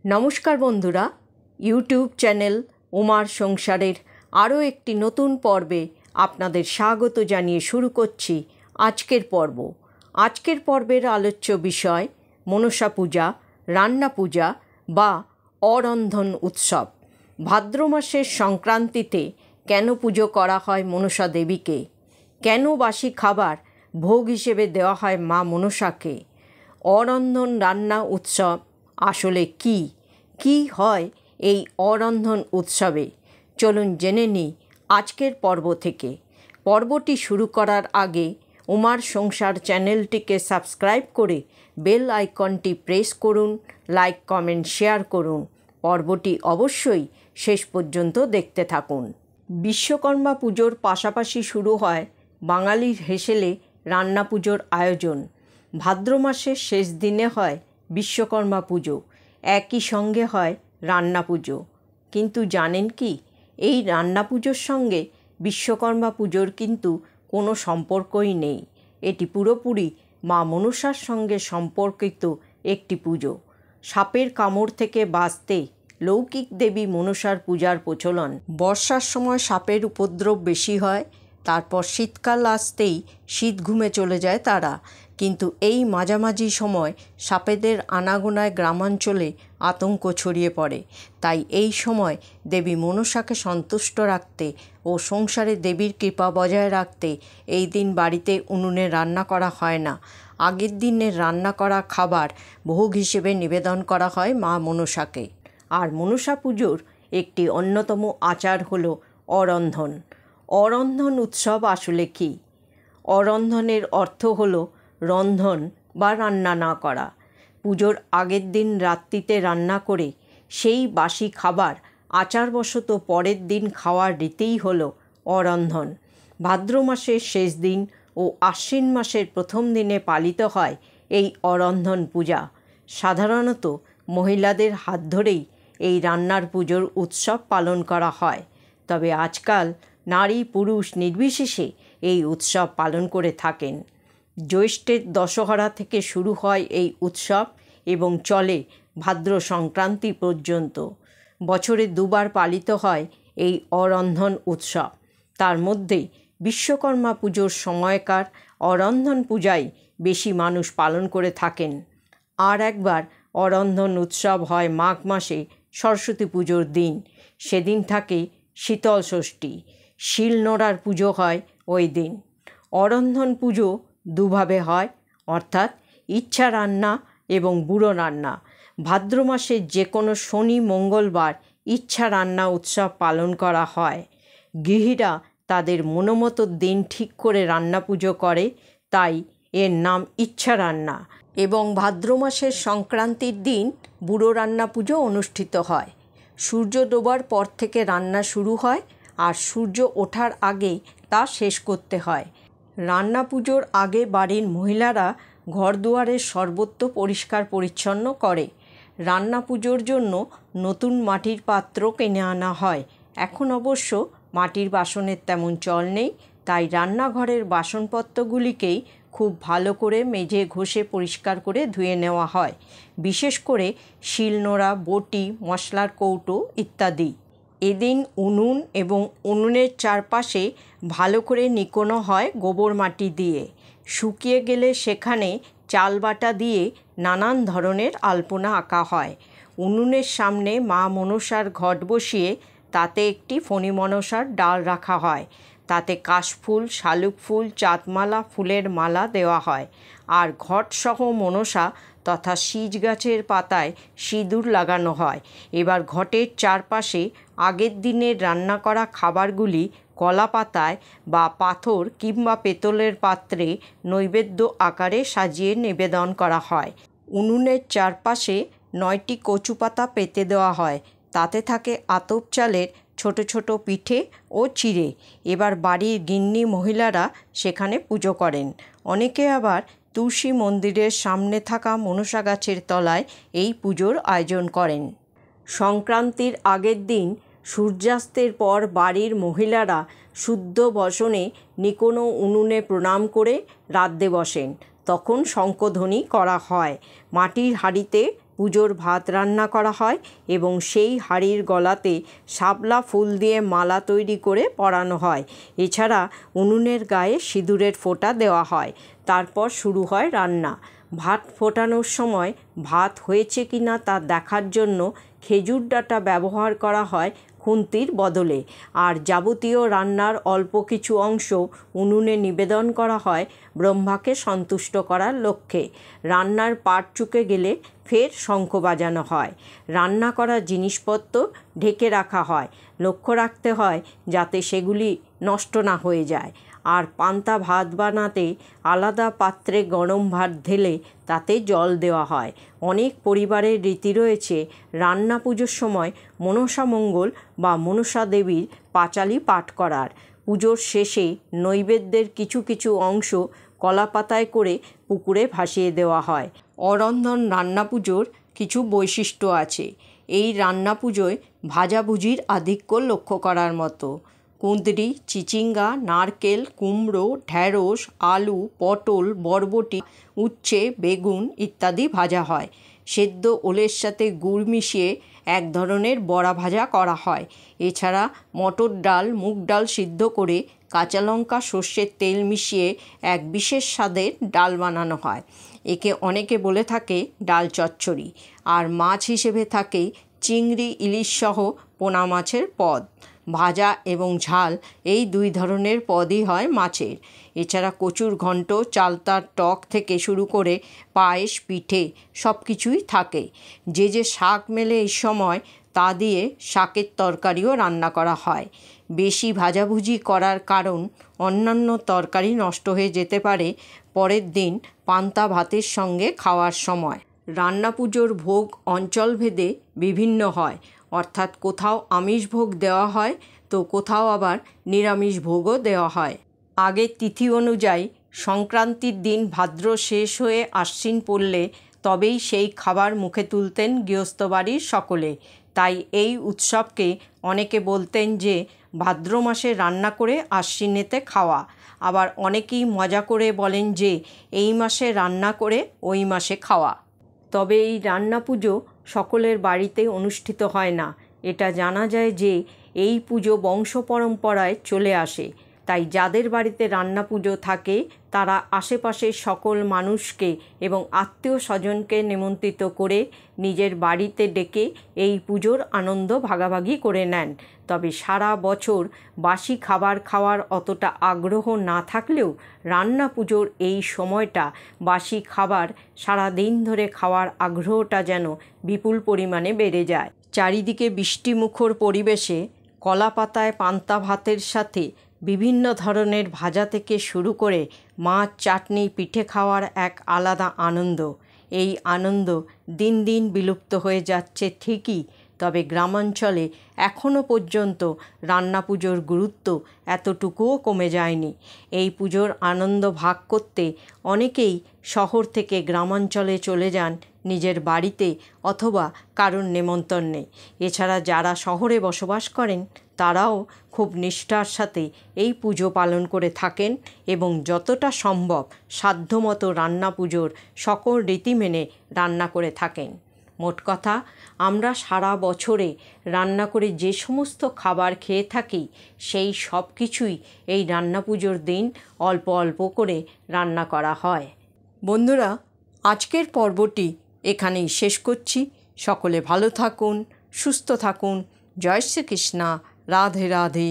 নমস্কার বন্ধুরা, YouTube channel উমার সংসারের আরও একটি নতুন পর্বে আপনাদের স্বাগত জানিয়ে শুরু করছি আজকের পর্ব। আজকের পর্বের আলোচ্য বিষয় মনসা পূজা, রান্না পূজা বা অরন্ধন উৎসব। ভাদ্র মাসের সংক্রান্তিতে কেন পুজো করা হয় মনসা দেবীকে? কেন বাসি খাবার ভোগ হিসেবে দেওয়া হয় মা মনসাকে? অরন্ধন রান্না উৎসব আসলে কি হয় এই অরন্ধন উৎসবে? চলুন জেনে নিই আজকের পর্ব থেকে। পর্বটি শুরু করার আগে উমার সংসার চ্যানেলটিকে সাবস্ক্রাইব করে বেল আইকনটি প্রেস করুন, লাইক, কমেন্ট, শেয়ার করুন। পর্বটি অবশ্যই শেষ পর্যন্ত দেখতে থাকুন। বিশ্বকর্মা পুজোর পাশাপাশি শুরু হয় বাঙালির হেসেলে রান্না পুজোর আয়োজন। ভাদ্র মাসের শেষ দিনে হয় বিশ্বকর্মা পুজো, একই সঙ্গে হয় রান্না পুজো। কিন্তু জানেন কি, এই রান্না পুজোর সঙ্গে বিশ্বকর্মা পুজোর কিন্তু কোনো সম্পর্কই নেই। এটি পুরোপুরি মা মনসার সঙ্গে সম্পর্কিত একটি পুজো। সাপের কামড় থেকে বাঁচতে লৌকিক দেবী মনসার পূজার প্রচলন। বর্ষার সময় সাপের উপদ্রব বেশি হয়, তারপর শীতকাল আসতেই শীত ঘুমে চলে যায় তারা। কিন্তু এই মাঝামাঝি সময় সাপেদের আনাগোনায় গ্রামাঞ্চলে আতঙ্ক ছড়িয়ে পড়ে। তাই এই সময় দেবী মনসাকে সন্তুষ্ট রাখতে ও সংসারে দেবীর কৃপা বজায় রাখতে এই দিন বাড়িতে উনুনে রান্না করা হয় না। আগের দিনের রান্না করা খাবার ভোগ হিসেবে নিবেদন করা হয় মা মনসাকে। আর মনসা পুজোর একটি অন্যতম আচার হলো অরন্ধন। অরন্ধন উৎসব আসলে কি? অরন্ধনের অর্থ হলো রন্ধন বা রান্না না করা। পুজোর আগের দিন রাত্রিতে রান্না করে সেই বাসি খাবার আচারবশত পরের দিন খাওয়ার রীতিই হলো অরন্ধন। ভাদ্র মাসের শেষ দিন ও আশ্বিন মাসের প্রথম দিনে পালিত হয় এই অরন্ধন পূজা। সাধারণত মহিলাদের হাত ধরেই এই রান্নার পুজোর উৎসব পালন করা হয়। তবে আজকাল নারী পুরুষ নির্বিশেষে এই উৎসব পালন করে থাকেন। জ্যৈষ্ঠের দশহরা থেকে শুরু হয় এই উৎসব এবং চলে ভাদ্র সংক্রান্তি পর্যন্ত। বছরে দুবার পালিত হয় এই অরন্ধন উৎসব। তার মধ্যে বিশ্বকর্মা পুজোর সময়কার অরন্ধন পূজাই বেশি মানুষ পালন করে থাকেন। আর একবার অরন্ধন উৎসব হয় মাঘ মাসে সরস্বতী পুজোর দিন। সেদিন থাকে শীতল ষষ্ঠী, শিলনোড়ার পুজো হয় ওই দিন। অরন্ধন পুজো দুভাবে হয়, অর্থাৎ ইচ্ছা রান্না এবং বুড়ো রান্না। ভাদ্র মাসের যে কোনো শনি মঙ্গলবার ইচ্ছা রান্না উৎসব পালন করা হয়। গৃহীরা তাদের মনোমতো দিন ঠিক করে রান্না পুজো করে, তাই এর নাম ইচ্ছা রান্না। এবং ভাদ্র মাসের সংক্রান্তির দিন বুড়ো রান্না পুজো অনুষ্ঠিত হয়। সূর্য ডোবার পর থেকে রান্না শুরু হয় আর সূর্য ওঠার আগে তা শেষ করতে হয়। রান্না পুজোর আগে বাড়ির মহিলারা ঘরদুয়ারের সর্বত্র পরিষ্কার পরিচ্ছন্ন করে। রান্না পুজোর জন্য নতুন মাটির পাত্র কিনে আনা হয়। এখন অবশ্য মাটির বাসনের তেমন চল নেই, তাই রান্নাঘরের বাসনপত্রগুলিকেই খুব ভালো করে মেজে ঘষে পরিষ্কার করে ধুয়ে নেওয়া হয়। বিশেষ করে শিলনোড়া, বটি, মশলার কৌটো ইত্যাদি। এদিন উনুন এবং উনুনের চারপাশে ভালো করে নিকোনো হয় গোবর মাটি দিয়ে। শুকিয়ে গেলে সেখানে চাল বাটা দিয়ে নানান ধরনের আলপনা আঁকা হয়। উনুনের সামনে মা মনসার ঘট বসিয়ে তাতে একটি ফণী মনসার ডাল রাখা হয়। তাতে কাশফুল, শালুক ফুল, চাঁদমালা, ফুলের মালা দেওয়া হয়। আর ঘটসহ মনসা তথা শীজ গাছের পাতায় সিঁদুর লাগানো হয়। এবার ঘটের চারপাশে আগের দিনের রান্না করা খাবারগুলি কলা পাতায় বা পাথর কিংবা পেতলের পাত্রে নৈবেদ্য আকারে সাজিয়ে নিবেদন করা হয়। উনুনের চারপাশে 9টি কচু পাতা পেতে দেওয়া হয়। তাতে থাকে আতপ চালের ছোট ছোট পিঠে ও চিড়ে। এবার বাড়ির গিন্নি মহিলারা সেখানে পুজো করেন। অনেকে আবার তুলসী মন্দিরের সামনে থাকা মনসা গাছের তলায় এই পুজোর আয়োজন করেন। সংক্রান্তির আগের দিন সূর্যাস্তের পর বাড়ির মহিলারা শুদ্ধ বসনে নিকোনো উনুনে প্রণাম করে রাঁধতে বসেন। তখন শঙ্খধ্বনি করা হয়। মাটির হাঁড়িতে পুজোর ভাত রান্না করা হয় এবং সেই হাঁড়ির গলাতে শাপলা ফুল দিয়ে মালা তৈরি করে পরানো হয়। এছাড়া উনুনের গায়ে সিঁদুরের ফোঁটা দেওয়া হয়। তারপর শুরু হয় রান্না। ভাত ফোটানোর সময় ভাত হয়েছে কি না তা দেখার জন্য খেজুর ডাঁটা ব্যবহার করা হয় খুন্তির বদলে। আর যাবতীয় রান্নার অল্প কিছু অংশ উনুনে নিবেদন করা হয় ব্রহ্মাকে সন্তুষ্ট করার লক্ষ্যে। রান্নার পাট চুকে গেলে ফের শঙ্খ বাজানো হয়। রান্না করা জিনিসপত্র ঢেকে রাখা হয়। লক্ষ্য রাখতে হয় যাতে সেগুলি নষ্ট না হয়ে যায়। আর পান্তা ভাত বানাতে আলাদা পাত্রে গরম ভাত ঢেলে তাতে জল দেওয়া হয়। অনেক পরিবারের রীতি রয়েছে রান্না পুজোর সময় মনসা মঙ্গল বা মনসা দেবীর পাঁচালি পাঠ করার। পুজোর শেষে নৈবেদ্যের কিছু কিছু অংশ কলাপাতায় করে পুকুরে ভাসিয়ে দেওয়া হয়। অরন্ধন রান্না পুজোর কিছু বৈশিষ্ট্য আছে। এই রান্না পুজোয় ভাজাভুজির আধিক্য লক্ষ্য করার মতো। কুঁদরি, চিচিঙ্গা, নারকেল, কুমড়ো, ঢ্যাঁড়স, আলু, পটল, বরবটি, উচ্ছে, বেগুন ইত্যাদি ভাজা হয়। সেদ্ধ ওলের সাথে গুড় মিশিয়ে এক ধরনের বড়া ভাজা করা হয়। এছাড়া মটর ডাল, মুগ ডাল সিদ্ধ করে কাঁচা লঙ্কা, সর্ষের তেল মিশিয়ে এক বিশেষ স্বাদের ডাল বানানো হয়। একে অনেকে বলে থাকে ডাল চচ্চড়ি। আর মাছ হিসেবে থাকে চিংড়ি, ইলিশ সহ পোনা মাছের পদ। ভাজা এবং ঝাল এই দুই ধরনের পদই হয় মাছের। এছাড়া কচুর ঘন্ট, চালতার টক থেকে শুরু করে পায়েস, পিঠে সব কিছুই থাকে। যে যে শাক মেলে এই সময় তা দিয়ে শাকের তরকারিও রান্না করা হয়। বেশি ভাজাভুজি করার কারণ অন্যান্য তরকারি নষ্ট হয়ে যেতে পারে পরের দিন পান্তা ভাতের সঙ্গে খাওয়ার সময়। রান্না পুজোর ভোগ অঞ্চলভেদে বিভিন্ন হয়, অর্থাৎ কোথাও আমিষ ভোগ দেওয়া হয় তো কোথাও আবার নিরামিষ ভোগও দেওয়া হয়। আগের তিথি অনুযায়ী সংক্রান্তির দিন ভাদ্র শেষ হয়ে আশ্বিন পড়লে তবেই সেই খাবার মুখে তুলতেন গৃহস্থ বাড়ির সকলে। তাই এই উৎসবকে অনেকে বলতেন যে ভাদ্র মাসে রান্না করে আশ্বিনেতে খাওয়া। আবার অনেকেই মজা করে বলেন যে এই মাসে রান্না করে ওই মাসে খাওয়া। তবে এই রান্না পুজো সকলের বাড়িতে অনুষ্ঠিত হয় না। এটা জানা যায় যে এই পুজো বংশ পরম্পরায় চলে আসে। তাই যাদের বাড়িতে রান্না পুজো থাকে তারা আশেপাশের সকল মানুষকে এবং আত্মীয় স্বজনকে নিমন্ত্রিত করে নিজের বাড়িতে ডেকে এই পুজোর আনন্দ ভাগাভাগি করে নেন। তবে সারা বছর বাসি খাবার খাওয়ার অতটা আগ্রহ না থাকলেও রান্না পুজোর এই সময়টা বাসি খাবার সারা দিন ধরে খাওয়ার আগ্রহটা যেন বিপুল পরিমাণে বেড়ে যায়। চারিদিকে বৃষ্টিমুখর পরিবেশে কলা পাতায় পান্তা ভাতের সাথে বিভিন্ন ধরনের ভাজা থেকে শুরু করে মাছ, চাটনি, পিঠে খাওয়ার এক আলাদা আনন্দ। এই আনন্দ দিন দিন বিলুপ্ত হয়ে যাচ্ছে ঠিকই, তবে গ্রামাঞ্চলে এখনও পর্যন্ত রান্না পুজোর গুরুত্ব এতটুকুও কমে যায়নি। এই পুজোর আনন্দ ভাগ করতে অনেকেই শহর থেকে গ্রামাঞ্চলে চলে যান নিজের বাড়িতে অথবা কারোর নেমন্তন্নে। এছাড়া যারা শহরে বসবাস করেন তারাও খুব নিষ্ঠার সাথে এই পুজো পালন করে থাকেন এবং যতটা সম্ভব সাধ্যমতো রান্না পুজোর সকল রীতি মেনে রান্না করে থাকেন। মোট কথা, আমরা সারা বছরে রান্না করে যে সমস্ত খাবার খেয়ে থাকি সেই সব কিছুই এই রান্না পুজোর দিন অল্প অল্প করে রান্না করা হয়। বন্ধুরা, আজকের পর্বটি এখানেই শেষ করছি। সকলে ভালো থাকুন, সুস্থ থাকুন। জয় শ্রীকৃষ্ণ। রাধে রাধে।